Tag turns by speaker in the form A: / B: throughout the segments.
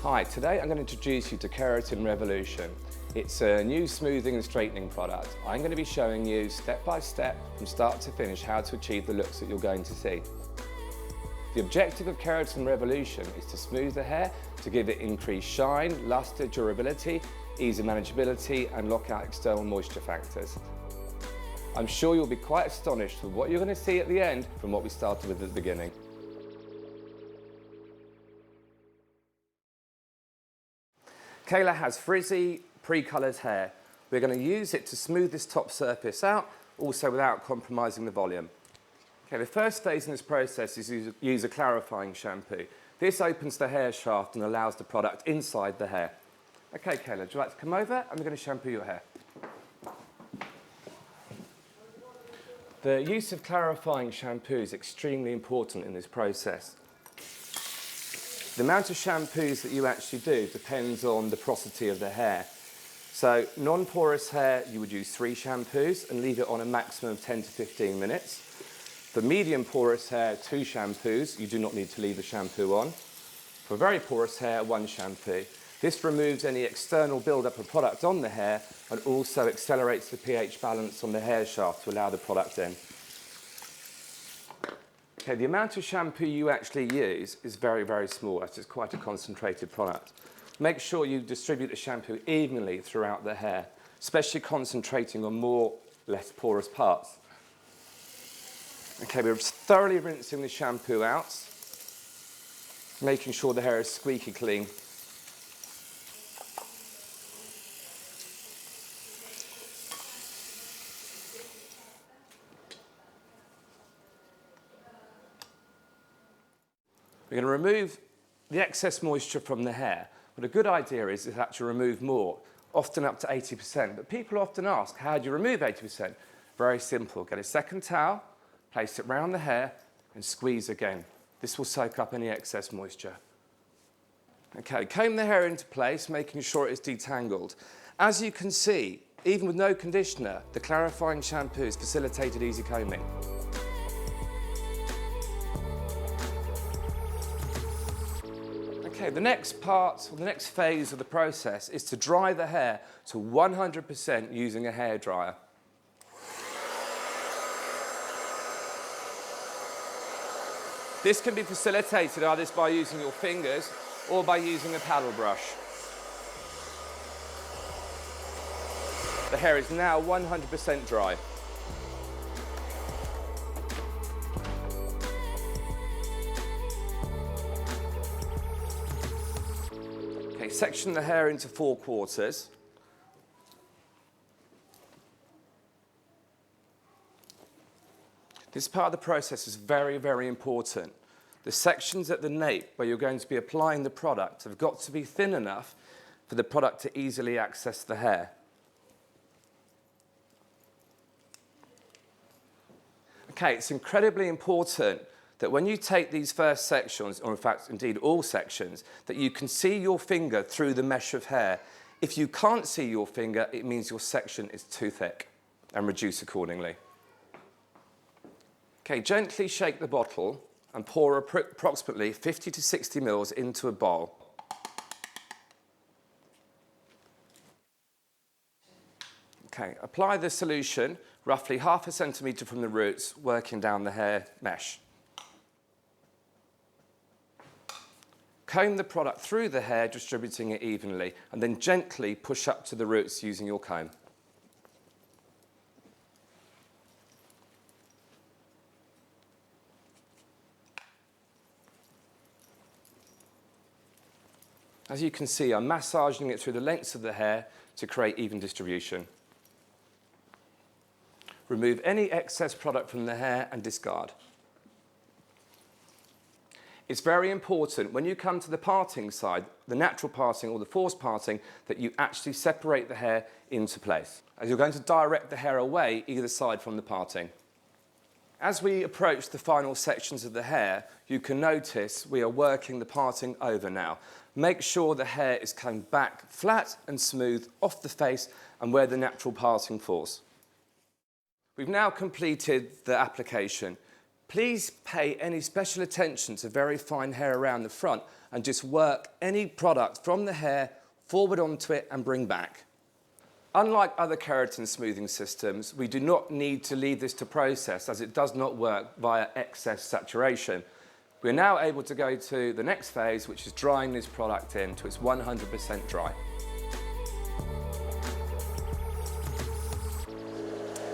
A: Hi, today I'm going to introduce you to Keratin Revolution. It's a new smoothing and straightening product. I'm going to be showing you step by step, from start to finish, how to achieve the looks that you're going to see. The objective of Keratin Revolution is to smooth the hair, to give it increased shine, luster, durability, ease of manageability and lock out external moisture factors. I'm sure you'll be quite astonished with what you're going to see at the end from what we started with at the beginning. Kayla has frizzy, pre-coloured hair. We're going to use it to smooth this top surface out, also without compromising the volume. Okay, the first phase in this process is to use a clarifying shampoo. This opens the hair shaft and allows the product inside the hair. Okay, Kayla, would you like to come over and we're going to shampoo your hair? The use of clarifying shampoo is extremely important in this process. The amount of shampoos that you actually do depends on the porosity of the hair. So non-porous hair, you would use 3 shampoos and leave it on a maximum of 10 to 15 minutes. For medium porous hair, 2 shampoos, you do not need to leave the shampoo on. For very porous hair, 1 shampoo. This removes any external build-up of product on the hair and also accelerates the pH balance on the hair shaft to allow the product in. Okay, the amount of shampoo you actually use is very, very small. It's quite a concentrated product. Make sure you distribute the shampoo evenly throughout the hair, especially concentrating on more less porous parts. Okay, we're thoroughly rinsing the shampoo out, making sure the hair is squeaky clean. We're going to remove the excess moisture from the hair, but a good idea is to actually remove more, often up to 80%. But people often ask, how do you remove 80%? Very simple. Get a second towel, place it round the hair and squeeze again. This will soak up any excess moisture. Okay, comb the hair into place, making sure it is detangled. As you can see, even with no conditioner, the clarifying shampoo has facilitated easy combing. Okay, the next part, or the next phase of the process is to dry the hair to 100% using a hairdryer. This can be facilitated either by using your fingers or by using a paddle brush. The hair is now 100% dry. Okay, section the hair into 4 quarters. This part of the process is very, very important. The sections at the nape where you're going to be applying the product have got to be thin enough for the product to easily access the hair. Okay, it's incredibly important that when you take these first sections, or in fact, indeed all sections, that you can see your finger through the mesh of hair. If you can't see your finger, it means your section is too thick, and reduce accordingly. Okay, gently shake the bottle and pour approximately 50 to 60 ml into a bowl. Okay, apply the solution roughly ½ centimetre from the roots, working down the hair mesh. Comb the product through the hair, distributing it evenly, and then gently push up to the roots using your comb. As you can see, I'm massaging it through the lengths of the hair to create even distribution. Remove any excess product from the hair and discard. It's very important when you come to the parting side, the natural parting or the forced parting, that you actually separate the hair into place, as you're going to direct the hair away either side from the parting. As we approach the final sections of the hair, you can notice we are working the parting over now. Make sure the hair is combed back flat and smooth off the face and where the natural parting falls. We've now completed the application. Please pay any special attention to very fine hair around the front and just work any product from the hair forward onto it and bring back. Unlike other keratin smoothing systems, we do not need to leave this to process as it does not work via excess saturation. We're now able to go to the next phase, which is drying this product in to its 100% dry.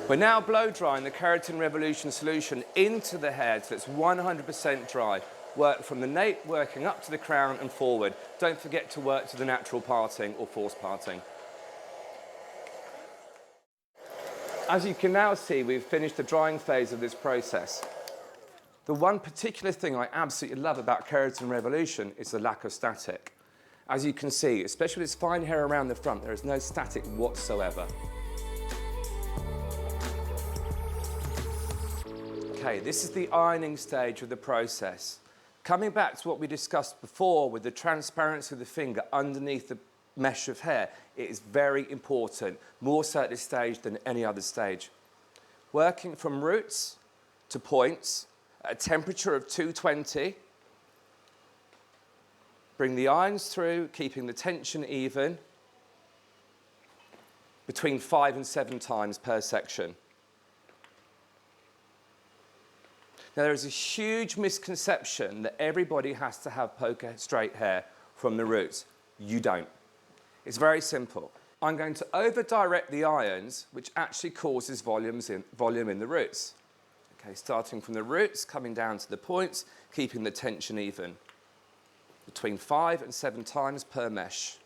A: We're now blow drying the Keratin Revolution solution into the hair till it's 100% dry. Work from the nape, working up to the crown and forward. Don't forget to work to the natural parting or forced parting. As you can now see, we've finished the drying phase of this process. The one particular thing I absolutely love about Keratin Revolution is the lack of static. As you can see, especially with this fine hair around the front, there is no static whatsoever. Okay, this is the ironing stage of the process. Coming back to what we discussed before with the transparency of the finger underneath the mesh of hair, it is very important, more so at this stage than any other stage. Working from roots to points at a temperature of 220. Bring the irons through, keeping the tension even, between 5 and 7 times per section. Now, there is a huge misconception that everybody has to have poker straight hair from the roots. You don't. It's very simple. I'm going to over-direct the irons, which actually causes volume in the roots. Okay, starting from the roots, coming down to the points, keeping the tension even, between 5 and 7 times per mesh.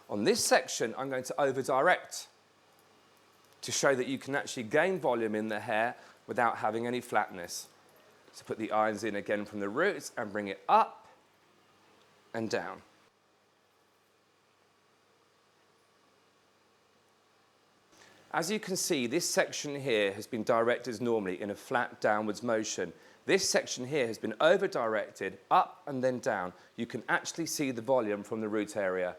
A: On this section, I'm going to over-direct to show that you can actually gain volume in the hair without having any flatness. So put the irons in again from the roots and bring it up and down. As you can see, this section here has been directed as normally in a flat downwards motion. This section here has been over-directed up and then down. You can actually see the volume from the root area.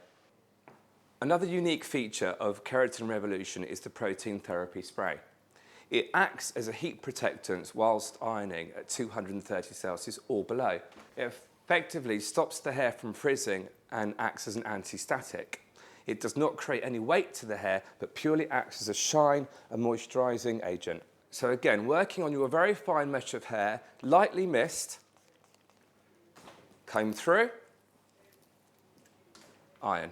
A: Another unique feature of Keratin Revolution is the protein therapy spray. It acts as a heat protectant whilst ironing at 230 Celsius or below. It effectively stops the hair from frizzing and acts as an anti-static. It does not create any weight to the hair, but purely acts as a shine and moisturising agent. So again, working on your very fine mesh of hair, lightly mist, comb through, iron.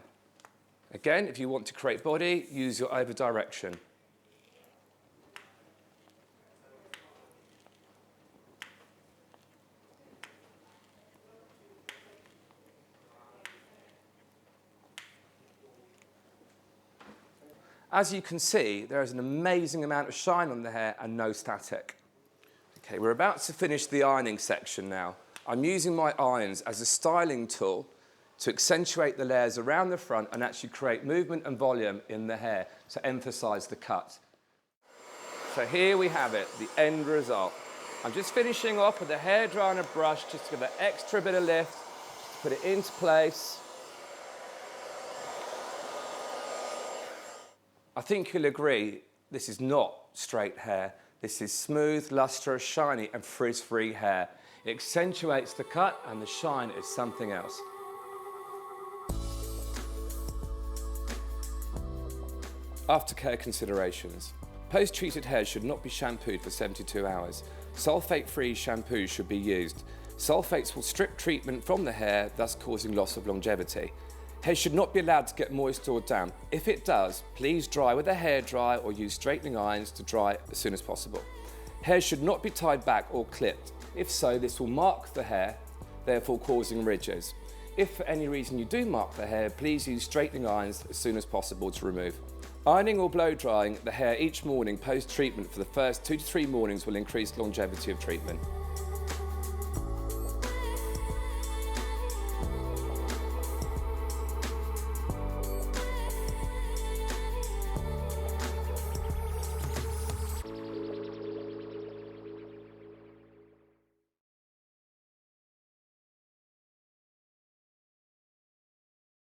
A: Again, if you want to create body, use your over direction. As you can see, there is an amazing amount of shine on the hair and no static. Okay, we're about to finish the ironing section now. I'm using my irons as a styling tool to accentuate the layers around the front and actually create movement and volume in the hair to emphasize the cut. So here we have it, the end result. I'm just finishing off with a hairdryer and a brush just to give that extra bit of lift, put it into place. I think you'll agree this is not straight hair. This is smooth, lustrous, shiny and frizz-free hair. It accentuates the cut and the shine is something else. Aftercare considerations. Post-treated hair should not be shampooed for 72 hours. Sulfate-free shampoo should be used. Sulfates will strip treatment from the hair, thus causing loss of longevity. Hair should not be allowed to get moist or damp. If it does, please dry with a hairdryer or use straightening irons to dry as soon as possible. Hair should not be tied back or clipped. If so, this will mark the hair, therefore causing ridges. If for any reason you do mark the hair, please use straightening irons as soon as possible to remove. Ironing or blow drying the hair each morning post-treatment for the first 2 to 3 mornings will increase longevity of treatment.